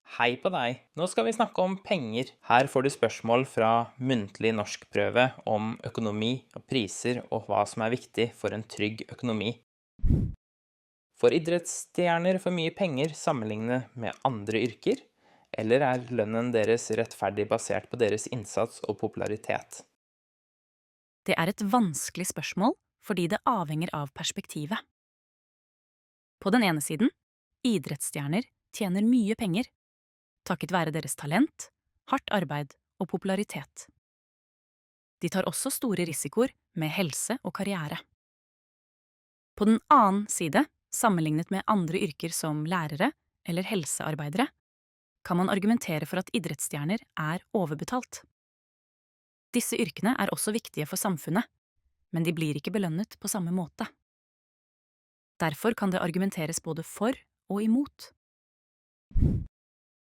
Hei på deg. Nå skal vi snakke om penger. Her får du spørsmål fra muntlig norskprøve om økonomi og priser og hva som er viktig for en trygg økonomi. Får idrettsstjerner for mye penger sammenlignet med andre yrker, eller er lønnen deres rettferdig basert på deres innsats og popularitet? Det er et vanskelig spørsmål fordi det avhenger av perspektivet. På den ene siden, idrettsstjerner tjener mye penger, takket være deres talent, hardt arbeid og popularitet. De tar også store risikoer med helse og karriere. På den annen side, sammenlignet med andre yrker som lærere eller helsearbeidere, kan man argumentere for at idrettsstjerner er overbetalt. Disse yrkene er også viktige for samfunnet, men de blir ikke belønnet på samme måte. Derfor kan det argumenteres både for og imot.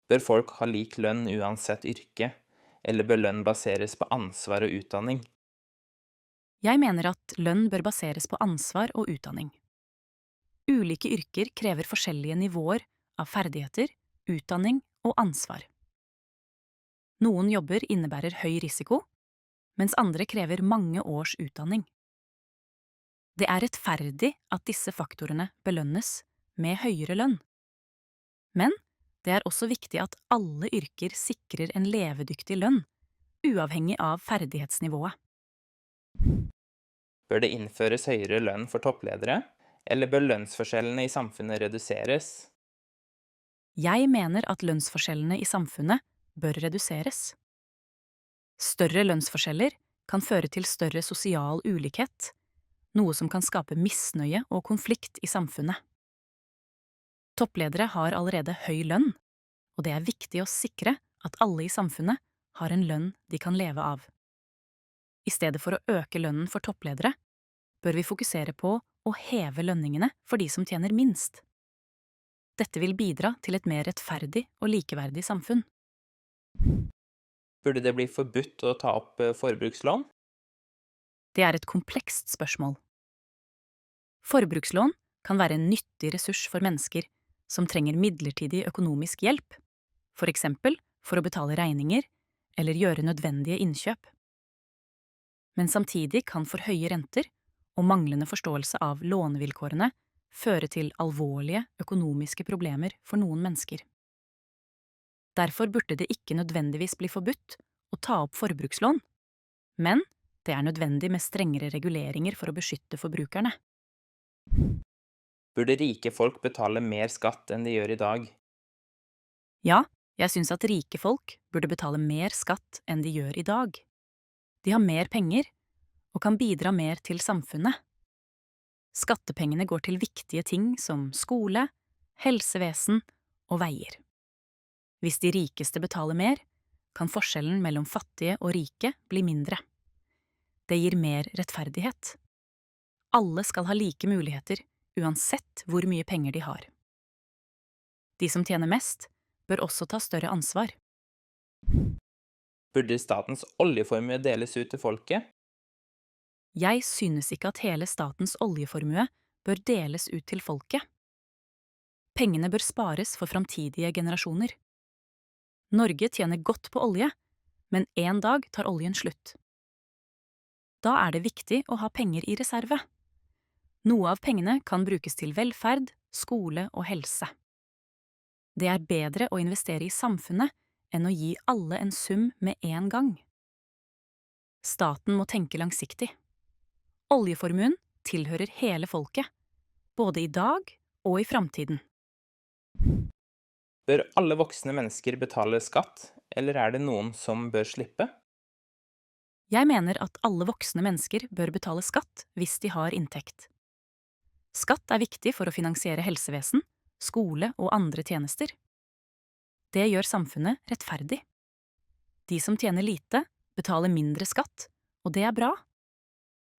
Bør folk ha lik lønn uansett yrke, eller bør lønn baseres på ansvar og utdanning? Jeg mener at lønn bør baseres på ansvar og utdanning. Ulike yrker krever forskjellige nivåer av ferdigheter, utdanning og ansvar. Noen jobber innebærer høy risiko, mens andre krever mange års utdanning. Det er rettferdig at disse faktorene belønnes med høyere lønn. Men det er også viktig at alle yrker sikrer en levedyktig lønn, uavhengig av ferdighetsnivået. Bør det innføres høyere lønn for toppledere, eller bør lønnsforskjellene i samfunnet reduseres? Jeg mener at lønnsforskjellene i samfunnet bør reduseres. Større lønnsforskjeller kan føre til større sosial ulikhet, noe som kan skape misnøye og konflikt i samfunnet. Toppledere har allerede høy lønn, og det er viktig å sikre at alle i samfunnet har en lønn de kan leve av. I stedet for å øke lønnen for toppledere, bør vi fokusere på å heve lønningene for de som tjener minst. Dette vil bidra til et mer rettferdig og likeverdig samfunn. Burde det bli forbudt å ta opp forbrukslån? Det er et komplekst spørsmål. Forbrukslån kan være en nyttig ressurs for mennesker som trenger midlertidig økonomisk hjelp, for eksempel for å betale regninger eller gjøre nødvendige innkjøp. Men samtidig kan for høye renter og manglende forståelse av lånevilkårene føre til alvorlige økonomiske problemer for noen mennesker. Derfor burde det ikke nødvendigvis bli forbudt å ta opp forbrukslån, men det er nødvendig med strengere reguleringer for å beskytte forbrukerne. Burde rike folk betale mer skatt enn de gjør i dag? Ja, jeg synes at rike folk burde betale mer skatt enn de gjør i dag. De har mer penger og kan bidra mer til samfunnet. Skattepengene går til viktige ting som skole, helsevesen og veier. Hvis de rikeste betaler mer, kan forskjellen mellom fattige og rike bli mindre. Det gir mer rettferdighet. Alle skal ha like muligheter, uansett hvor mye penger de har. De som tjener mest, bør også ta større ansvar. Burde statens oljeformue deles ut til folket? Jeg synes ikke at hele statens oljeformue bør deles ut til folket. Pengene bør spares for framtidige generasjoner. Norge tjener godt på olje, men en dag tar oljen slutt. Da er det viktig å ha penger i reserve. Noe av pengene kan brukes til velferd, skole og helse. Det er bedre å investere i samfunnet enn å gi alle en sum med en gang. Staten må tenke langsiktig. Oljeformuen tilhører hele folket, både i dag og i framtiden. Bør alle voksne mennesker betale skatt, eller er det noen som bør slippe? Jeg mener at alle voksne mennesker bør betale skatt hvis de har inntekt. Skatt er viktig for å finansiere helsevesen, skole og andre tjenester. Det gjør samfunnet rettferdig. De som tjener lite, betaler mindre skatt, og det er bra.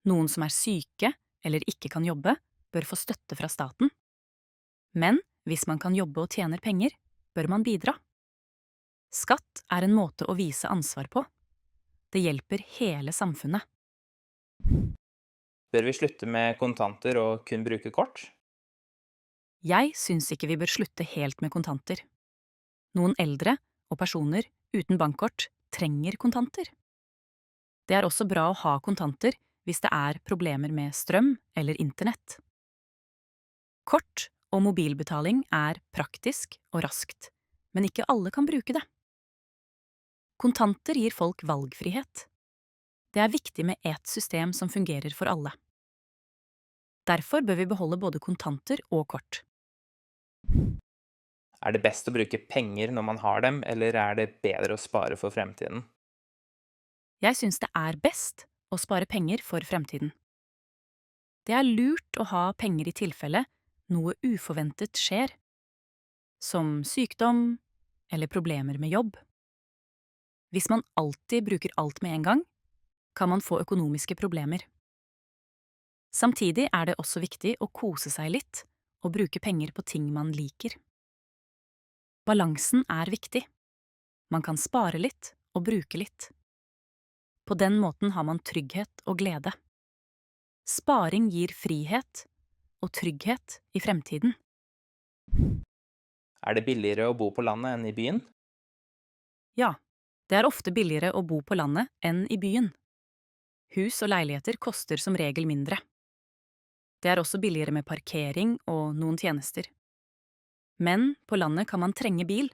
Noen som er syke eller ikke kan jobbe, bør få støtte fra staten. Men hvis man kan jobbe og tjener penger, bør man bidra. Skatt er en måte å vise ansvar på. Det hjelper hele samfunnet. Bør vi slutte med kontanter og kun bruke kort? Jeg syns ikke vi bør slutte helt med kontanter. Noen eldre og personer uten bankkort trenger kontanter. Det er også bra å ha kontanter hvis det er problemer med strøm eller internett. Kort og mobilbetaling er praktisk og raskt, men ikke alle kan bruke det. Kontanter gir folk valgfrihet. Det er viktig med et system som fungerer for alle. Derfor bør vi beholde både kontanter og kort. Er det best å bruke penger når man har dem, eller er det bedre å spare for fremtiden? Jeg syns det er best å spare penger for fremtiden. Det er lurt å ha penger i tilfelle noe uforventet skjer, som sykdom eller problemer med jobb. Hvis man alltid bruker alt med en gang, kan man få økonomiske problemer. Samtidig er det også viktig å kose seg litt og bruke penger på ting man liker. Balansen er viktig. Man kan spare litt og bruke litt. På den måten har man trygghet og glede. Sparing gir frihet og trygghet i fremtiden. Er det billigere å bo på landet enn i byen? Ja, det er ofte billigere å bo på landet enn i byen. Hus og leiligheter koster som regel mindre. Det er også billigere med parkering og noen tjenester. Men på landet kan man trenge bil,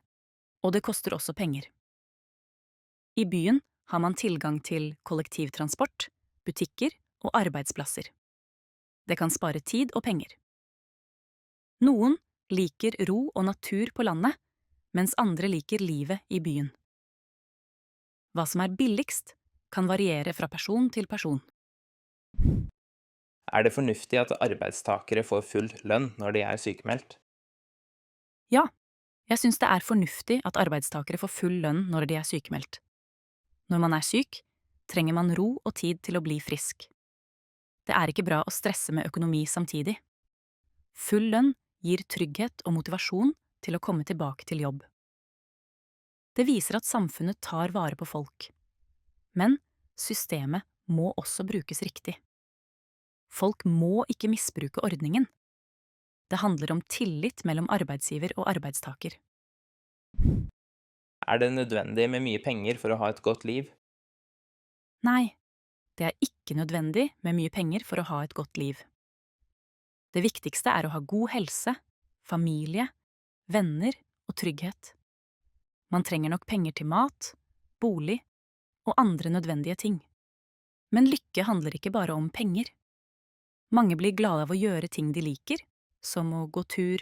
og det koster også penger. I byen har man tilgang til kollektivtransport, butikker og arbeidsplasser. Det kan spare tid og penger. Noen liker ro og natur på landet, mens andre liker livet i byen. Hva som er billigst, kan variere fra person til person. Er det fornuftig at arbeidstakere får full lønn når de er sykemeldt? Ja, jeg syns det er fornuftig at arbeidstakere får full lønn når de er sykemeldt. Når man er syk, trenger man ro og tid til å bli frisk. Det er ikke bra å stresse med økonomi samtidig. Full lønn gir trygghet og motivasjon til å komme tilbake til jobb. Det viser at samfunnet tar vare på folk. Men systemet må også brukes riktig. Folk må ikke misbruke ordningen. Det handler om tillit mellom arbeidsgiver og arbeidstaker. Er det nødvendig med mye penger for å ha et godt liv? Nei, det er ikke nødvendig med mye penger for å ha et godt liv. Det viktigste er å ha god helse, familie, venner og trygghet. Man trenger nok penger til mat, bolig og andre nødvendige ting. Men lykke handler ikke bare om penger. Mange blir glade av å gjøre ting de liker, som å gå tur,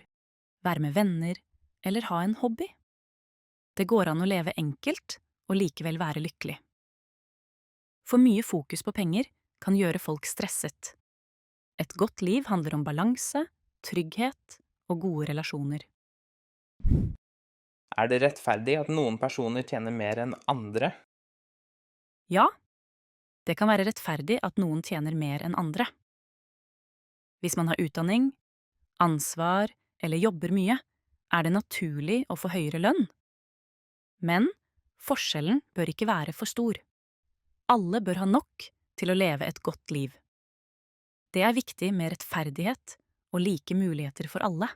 være med venner eller ha en hobby. Det går an å leve enkelt og likevel være lykkelig. For mye fokus på penger kan gjøre folk stresset. Et godt liv handler om balanse, trygghet og gode relasjoner. Er det rettferdig at noen personer tjener mer enn andre? Ja, det kan være rettferdig at noen tjener mer enn andre. Hvis man har utdanning, ansvar eller jobber mye, er det naturlig å få høyere lønn. Men forskjellen bør ikke være for stor. Alle bør ha nok til å leve et godt liv. Det er viktig med rettferdighet og like muligheter for alle.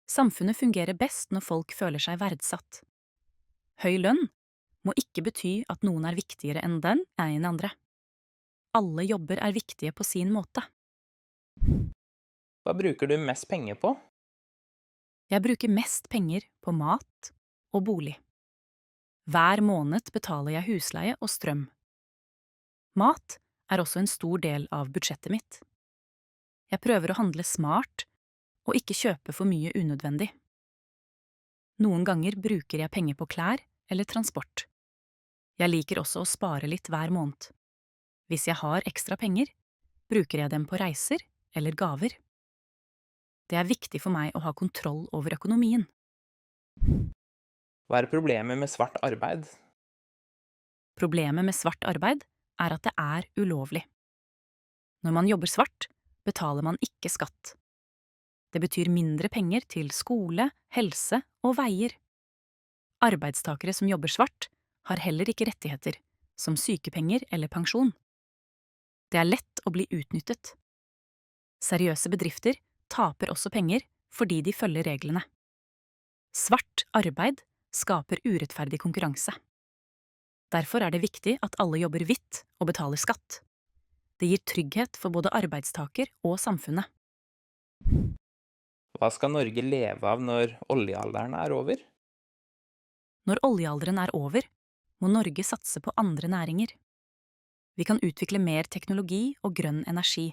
Samfunnet fungerer best når folk føler seg verdsatt. Høy lønn må ikke bety at noen er viktigere enn den andre. Alle jobber er viktige på sin måte. Hva bruker du mest penger på? Jeg bruker mest penger på mat og bolig. Hver måned betaler jeg husleie og strøm. Mat er også en stor del av budsjettet mitt. Jeg prøver å handle smart og ikke kjøpe for mye unødvendig. Noen ganger bruker jeg penger på klær eller transport. Jeg liker også å spare litt hver måned. Hvis jeg har ekstra penger, bruker jeg dem på reiser eller gaver. Det er viktig for meg å ha kontroll over økonomien. Hva er problemet med svart arbeid? Problemet med svart arbeid er at det er ulovlig. Når man jobber svart, betaler man ikke skatt. Det betyr mindre penger til skole, helse og veier. Arbeidstakere som jobber svart, har heller ikke rettigheter, som sykepenger eller pensjon. Det er lett å bli utnyttet. Seriøse bedrifter taper også penger fordi de følger reglene. Svart arbeid skaper urettferdig konkurranse. Derfor er det viktig at alle jobber hvitt og betaler skatt. Det gir trygghet for både arbeidstaker og samfunnet. Hva skal Norge leve av når oljealderen er over? Når oljealderen er over, må Norge satse på andre næringer. Vi kan utvikle mer teknologi og grønn energi,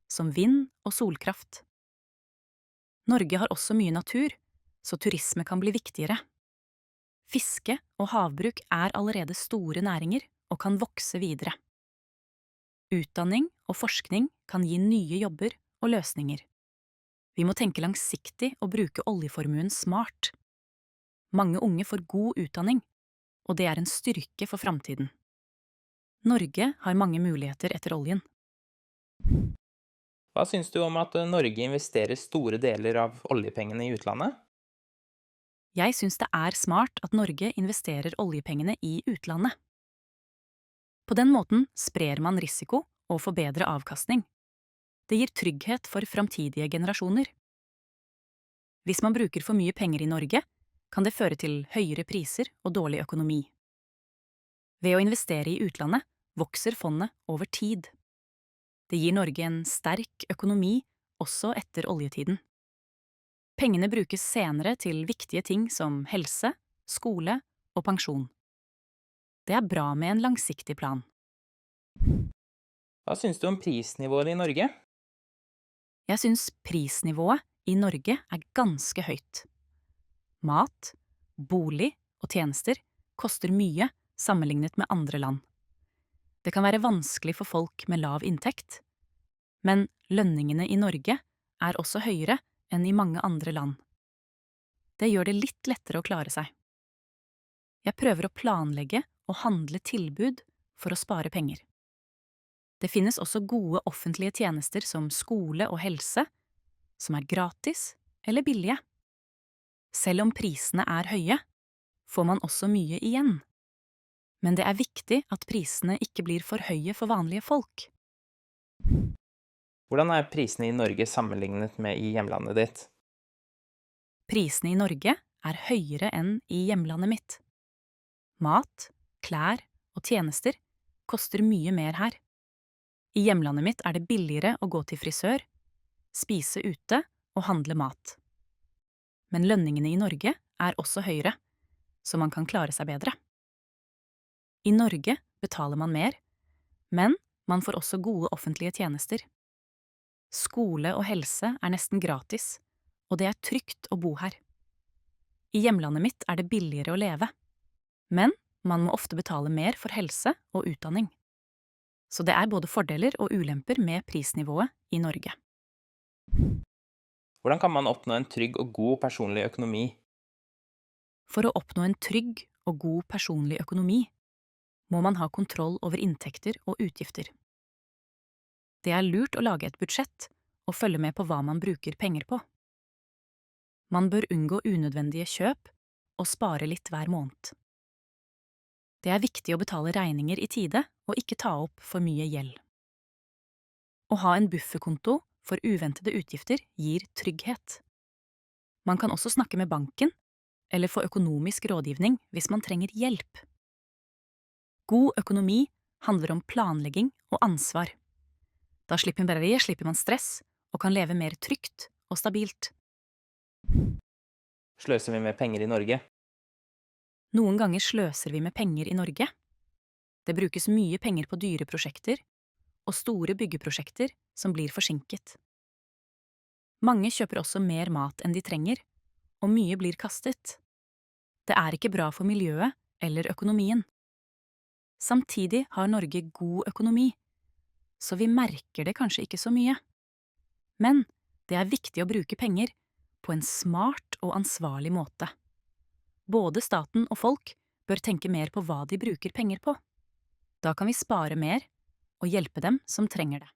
som vind og solkraft. Norge har også mye natur, så turisme kan bli viktigere. Fiske og havbruk er allerede store næringer og kan vokse videre. Utdanning og forskning kan gi nye jobber og løsninger. Vi må tenke langsiktig og bruke oljeformuen smart. Mange unge får god utdanning, og det er en styrke for framtiden. Norge har mange muligheter etter oljen. Hva syns du om at Norge investerer store deler av oljepengene i utlandet? Jeg syns det er smart at Norge investerer oljepengene i utlandet. På den måten sprer man risiko og får bedre avkastning. Det gir trygghet for framtidige generasjoner. Hvis man bruker for mye penger i Norge, kan det føre til høyere priser og dårlig økonomi. Ved å investere i utlandet vokser fondet over tid. Det gir Norge en sterk økonomi også etter oljetiden. Pengene brukes senere til viktige ting som helse, skole og pensjon. Det er bra med en langsiktig plan. Hva syns du om prisnivået i Norge? Jeg syns prisnivået i Norge er ganske høyt. Mat, bolig og tjenester koster mye sammenlignet med andre land. Det kan være vanskelig for folk med lav inntekt, men lønningene i Norge er også høyere enn i mange andre land. Det gjør det litt lettere å klare seg. Jeg prøver å planlegge og handle tilbud for å spare penger. Det finnes også gode offentlige tjenester som skole og helse, som er gratis eller billige. Selv om prisene er høye, får man også mye igjen. Men det er viktig at prisene ikke blir for høye for vanlige folk. Hvordan er prisene i Norge sammenlignet med i hjemlandet ditt? Prisene i Norge er høyere enn i hjemlandet mitt. Mat, klær og tjenester koster mye mer her. I hjemlandet mitt er det billigere å gå til frisør, spise ute og handle mat. Men lønningene i Norge er også høyere, så man kan klare seg bedre. I Norge betaler man mer, men man får også gode offentlige tjenester. Skole og helse er nesten gratis, og det er trygt å bo her. I hjemlandet mitt er det billigere å leve, men man må ofte betale mer for helse og utdanning. Så det er både fordeler og ulemper med prisnivået i Norge. Hvordan kan man oppnå en trygg og god personlig økonomi? For å oppnå en trygg og god personlig økonomi må man ha kontroll over inntekter og utgifter. Det er lurt å lage et budsjett og følge med på hva man bruker penger på. Man bør unngå unødvendige kjøp og spare litt hver måned. Det er viktig å betale regninger i tide og ikke ta opp for mye gjeld. Å ha en bufferkonto for uventede utgifter gir trygghet. Man kan også snakke med banken, eller få økonomisk rådgivning hvis man trenger hjelp. God økonomi handler om planlegging og ansvar. Da slipper man stress og kan leve mer trygt og stabilt. Sløser vi med penger i Norge? Noen ganger sløser vi med penger i Norge. Det brukes mye penger på dyre prosjekter og store byggeprosjekter som blir forsinket. Mange kjøper også mer mat enn de trenger, og mye blir kastet. Det er ikke bra for miljøet eller økonomien. Samtidig har Norge god økonomi, så vi merker det kanskje ikke så mye. Men det er viktig å bruke penger på en smart og ansvarlig måte. Både staten og folk bør tenke mer på hva de bruker penger på. Da kan vi spare mer og hjelpe dem som trenger det.